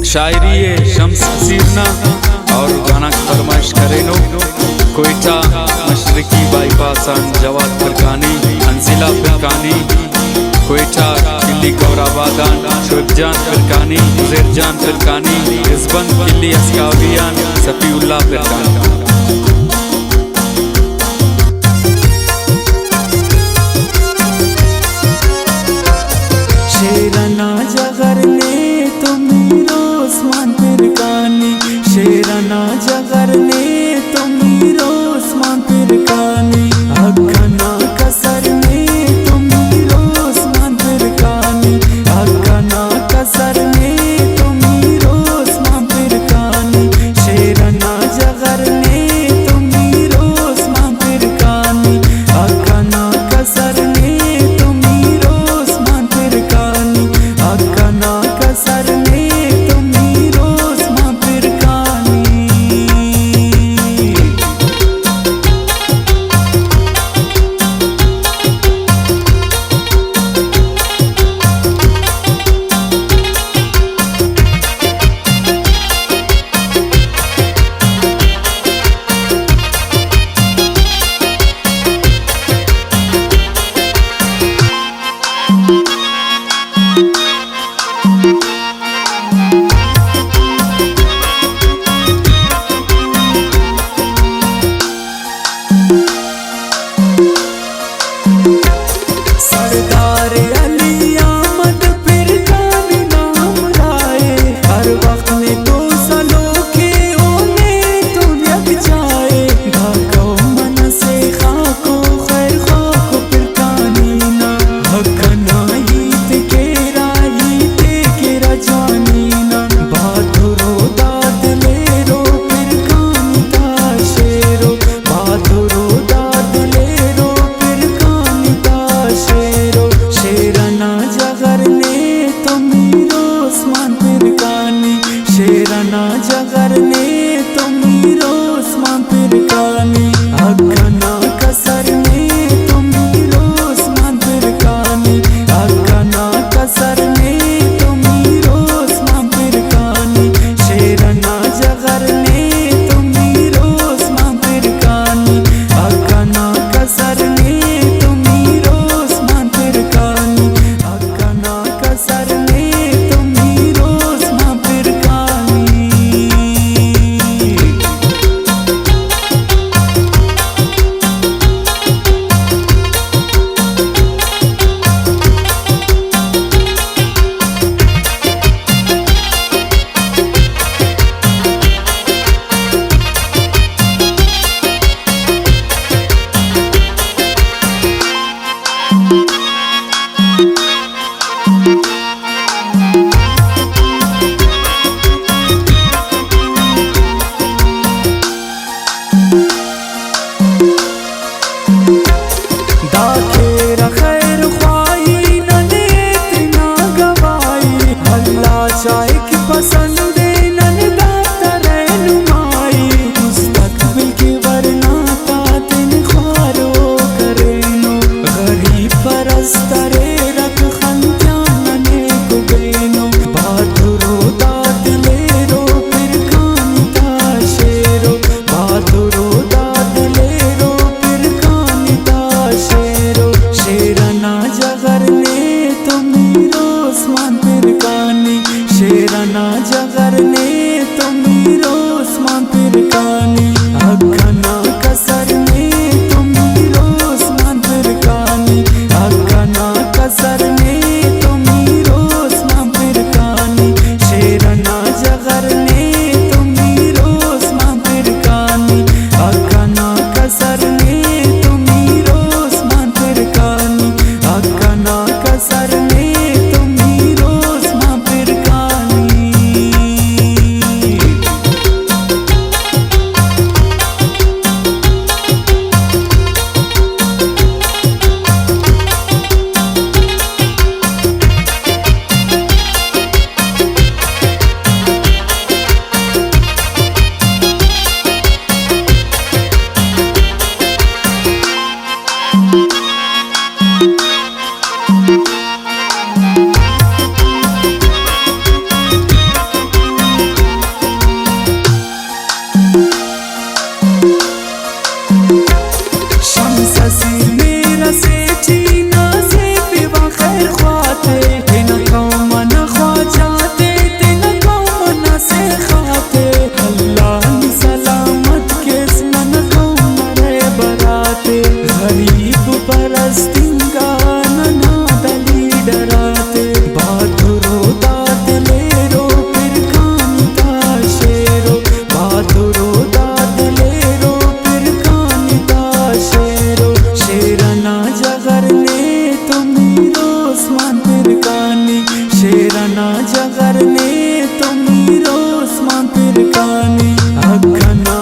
शायरी है शम्स सीरना और गाना की फरमाइश करेनो कोयटा मशरकी बाईपास जवाद फरकानी अंजिला फरकानी कोयटा किल्ली गौराबादान शुभजान फरकानी ज़ेरजान फरकानी रिजबन किल्ली अस्कावियान सफीउल्लाह फरकानी। शेराना जगर ने तुम रोस्मान फिरकानी, शेराना जगर ने तुम रोस्मान फिरकानी, अखना कसर ने तुम रोस्मान फिरकानी, अखना कसर ने तुम रोस्मान फिरकानी, शेराना जगर ने तुम रोस्मान फिरकानी, अखना कसर ने तुम रोस्मान फिरकानी, अखना कसर ने तुम रोस्मान फिरकानी। सरदार अली आमद फिरकानी नाम लाए, हर वक्त में तो सलोखे उन्हें तो लग जाए, भागो मन से खाको खैर खाको फिरकानी ना, हकना ईद केरा जानी ना, बहादुरो दाद ले रो फिरकानी दा शेरो, बहादुरो दाद ले रो फिरकानी दा शेरो, शेराना जगर ने तुम रोस्मान फिरकानी, शेराना जगर ने तुम रोस्मान फिरकानी, अखना कसर ने तुम रोस्मान फिरकानी, अखना कसर ने तुम रोस्मान फिरकानी, शेराना जगर ने तुम रोस्मान फिरकानी, अखना कसर ने तुम रोस्मान फिरकानी, अखना कसर ने तुम रोस्मान फिरकानी। दाखेरा खैर ख्वाही न नेत ना गवाई, अल्लाह चाहे कि पसंद नन दाता रहनुमाई, मुस्तकबिल की वरना तातिन ख्वारो करेनो, गरीब परस्तरे रख खंत्याने को बेनो, बहादुरो दाद ले रो फिरकानी दा शेरो, बहादुरो दाद ले रो फिरकानी दा शेरो, शेराना जगर ने तुम रोस्मान फिरकानी, शेराना जगर ने तुम रोस्मान फिरकानी, अखना कसर ने तुम रोस्मान फिरकानी, अखना कसर ने तुम रोस्मान फिरकानी, शेराना जगर ने तुम रोस्मान फिरकानी, अखना कसर ने तुम रोस्मान फिरकानी, अखना कसर ने तुम रोस्मान फिरकानी। ने तो मीरोस्मान फिर काने अखना